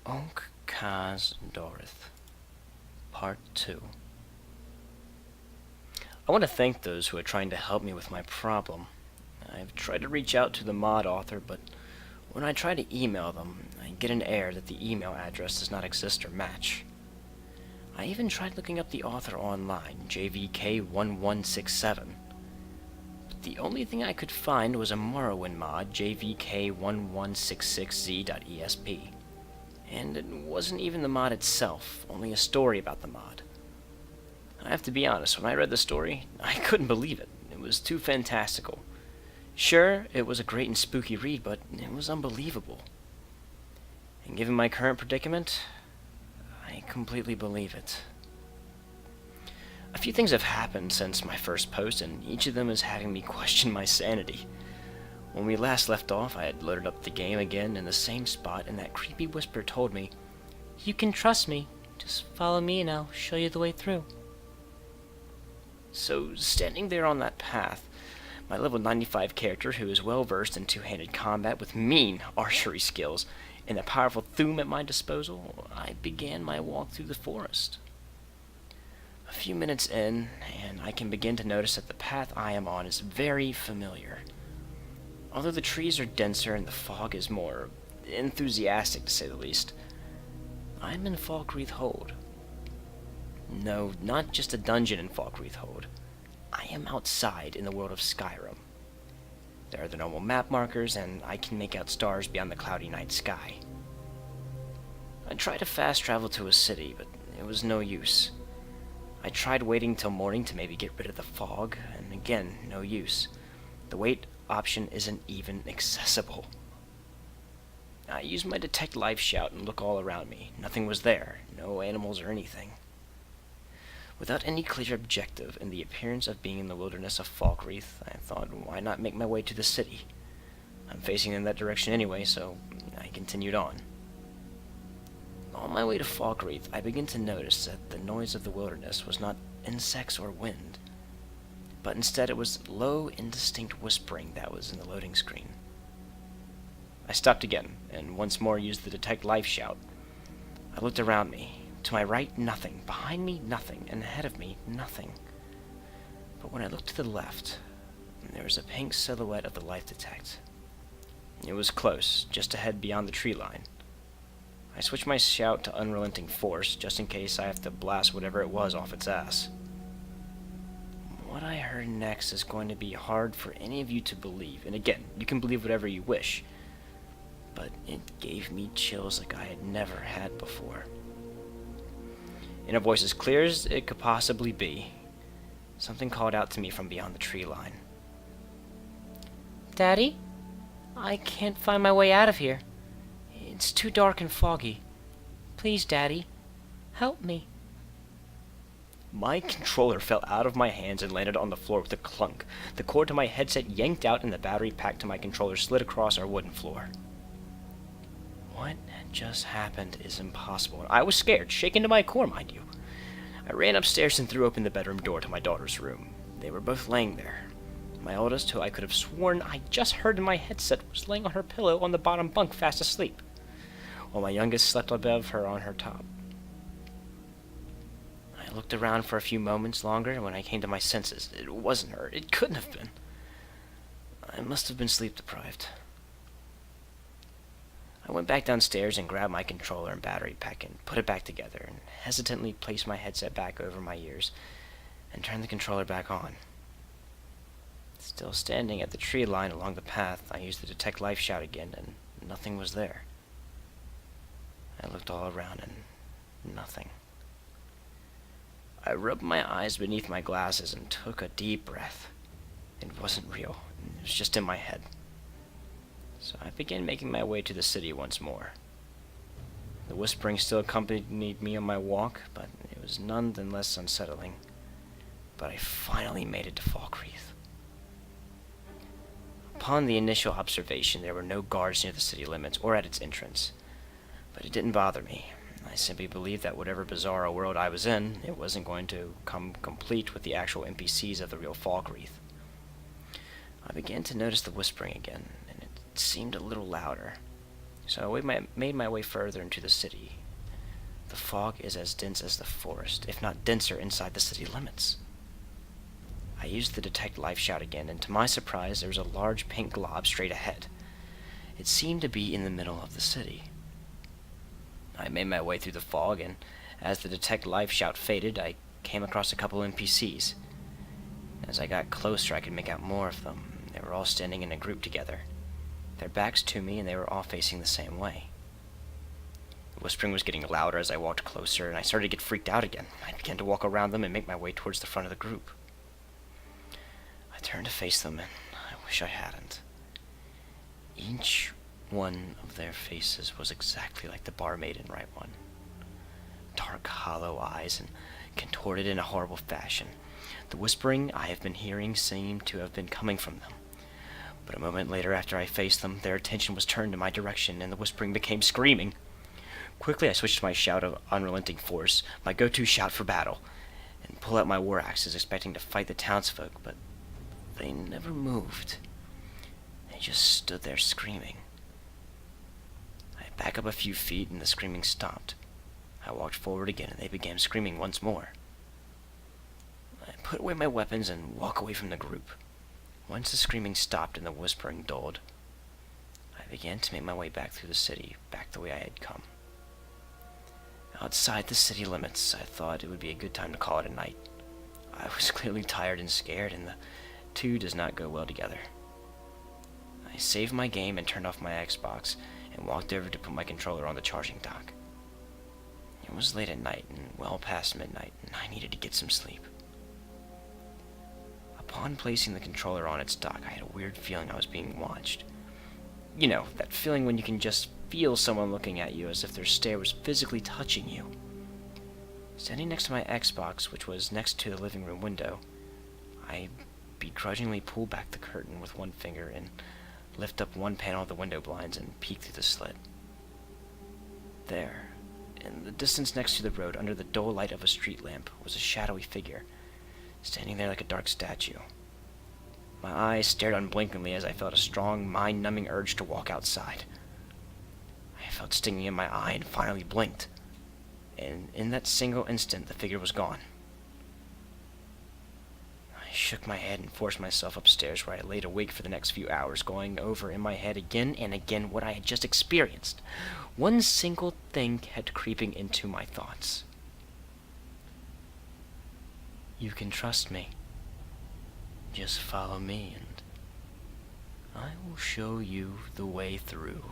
Oakaazdoreyth, Part 2. I want to thank those who are trying to help me with my problem. I've tried to reach out to the mod author, but when I try to email them, I get an error that the email address does not exist or match. I even tried looking up the author online, JVK1167. But the only thing I could find was a Morrowind mod, JVK1166Z.esp. And it wasn't even the mod itself, only a story about the mod. I have to be honest, when I read the story, I couldn't believe it. It was too fantastical. Sure, it was a great and spooky read, but it was unbelievable. And given my current predicament, I completely believe it. A few things have happened since my first post, and each of them is having me question my sanity. When we last left off, I had loaded up the game again in the same spot, and that creepy whisper told me, "You can trust me. Just follow me and I'll show you the way through." So, standing there on that path, my level 95 character, who is well versed in two-handed combat with mean archery skills, and a powerful Thum at my disposal, I began my walk through the forest. A few minutes in, and I can begin to notice that the path I am on is very familiar. Although the trees are denser and the fog is more enthusiastic, to say the least, I'm in Falkreath Hold. No, not just a dungeon in Falkreath Hold. I am outside in the world of Skyrim. There are the normal map markers, and I can make out stars beyond the cloudy night sky. I tried to fast travel to a city, but it was no use. I tried waiting till morning to maybe get rid of the fog, and again, no use. The wait option isn't even accessible. I used my detect life shout and look all around me. Nothing was there, no animals or anything. Without any clear objective and the appearance of being in the wilderness of Falkreath, I thought, why not make my way to the city? I'm facing in that direction anyway, so I continued on. On my way to Falkreath, I began to notice that the noise of the wilderness was not insects or wind, but instead it was low, indistinct whispering that was in the loading screen. I stopped again, and once more used the detect life shout. I looked around me. To my right, nothing. Behind me, nothing. And ahead of me, nothing. But when I looked to the left, there was a pink silhouette of the life detect. It was close, just ahead beyond the tree line. I switched my shout to unrelenting force, just in case I have to blast whatever it was off its ass. What I heard next is going to be hard for any of you to believe, and again, you can believe whatever you wish, but it gave me chills like I had never had before. In a voice as clear as it could possibly be, something called out to me from beyond the tree line. "Daddy? I can't find my way out of here. It's too dark and foggy. Please, Daddy, help me." My controller fell out of my hands and landed on the floor with a clunk. The cord to my headset yanked out and the battery pack to my controller slid across our wooden floor. What had just happened is impossible. I was scared, shaken to my core, mind you. I ran upstairs and threw open the bedroom door to my daughter's room. They were both laying there. My oldest, who I could have sworn I just heard in my headset, was laying on her pillow on the bottom bunk fast asleep, while my youngest slept above her on her top. I looked around for a few moments longer, and when I came to my senses, it wasn't her. It couldn't have been. I must have been sleep-deprived. I went back downstairs and grabbed my controller and battery pack and put it back together, and hesitantly placed my headset back over my ears and turned the controller back on. Still standing at the tree line along the path, I used the detect life shout again, and nothing was there. I looked all around, and nothing. I rubbed my eyes beneath my glasses and took a deep breath. It wasn't real. It was just in my head. So I began making my way to the city once more. The whispering still accompanied me on my walk, but it was none the less unsettling. But I finally made it to Falkreath. Upon the initial observation, there were no guards near the city limits or at its entrance. But it didn't bother me. I simply believed that whatever bizarro world I was in, it wasn't going to come complete with the actual NPCs of the real Falkreath. I began to notice the whispering again, and it seemed a little louder. So I made my way further into the city. The fog is as dense as the forest, if not denser inside the city limits. I used the detect life shout again, and to my surprise, there was a large pink glob straight ahead. It seemed to be in the middle of the city. I made my way through the fog, and as the detect life shout faded, I came across a couple NPCs. As I got closer, I could make out more of them. They were all standing in a group together, their backs to me, and they were all facing the same way. The whispering was getting louder as I walked closer, and I started to get freaked out again. I began to walk around them and make my way towards the front of the group. I turned to face them, and I wish I hadn't. Each one of their faces was exactly like the barmaid in Right One. Dark, hollow eyes and contorted in a horrible fashion. The whispering I have been hearing seemed to have been coming from them. But a moment later, after I faced them, their attention was turned in my direction, and the whispering became screaming. Quickly, I switched to my shout of unrelenting force, my go-to shout for battle, and pulled out my war axes, expecting to fight the townsfolk, but they never moved. They just stood there screaming. I backed up a few feet, and the screaming stopped. I walked forward again, and they began screaming once more. I put away my weapons and walked away from the group. Once the screaming stopped and the whispering dulled, I began to make my way back through the city, back the way I had come. Outside the city limits, I thought it would be a good time to call it a night. I was clearly tired and scared, and the two does not go well together. I saved my game and turned off my Xbox and walked over to put my controller on the charging dock. It was late at night and well past midnight, and I needed to get some sleep. Upon placing the controller on its dock, I had a weird feeling I was being watched. You know, that feeling when you can just feel someone looking at you as if their stare was physically touching you. Standing next to my Xbox, which was next to the living room window, I begrudgingly pulled back the curtain with one finger and lift up one panel of the window blinds and peek through the slit. There, in the distance next to the road, under the dull light of a street lamp, was a shadowy figure, standing there like a dark statue. My eyes stared unblinkingly as I felt a strong, mind-numbing urge to walk outside. I felt stinging in my eye and finally blinked, and in that single instant the figure was gone. I shook my head and forced myself upstairs, where I laid awake for the next few hours, going over in my head again and again what I had just experienced. One single thing kept creeping into my thoughts. You can trust me. Just follow me, and I will show you the way through.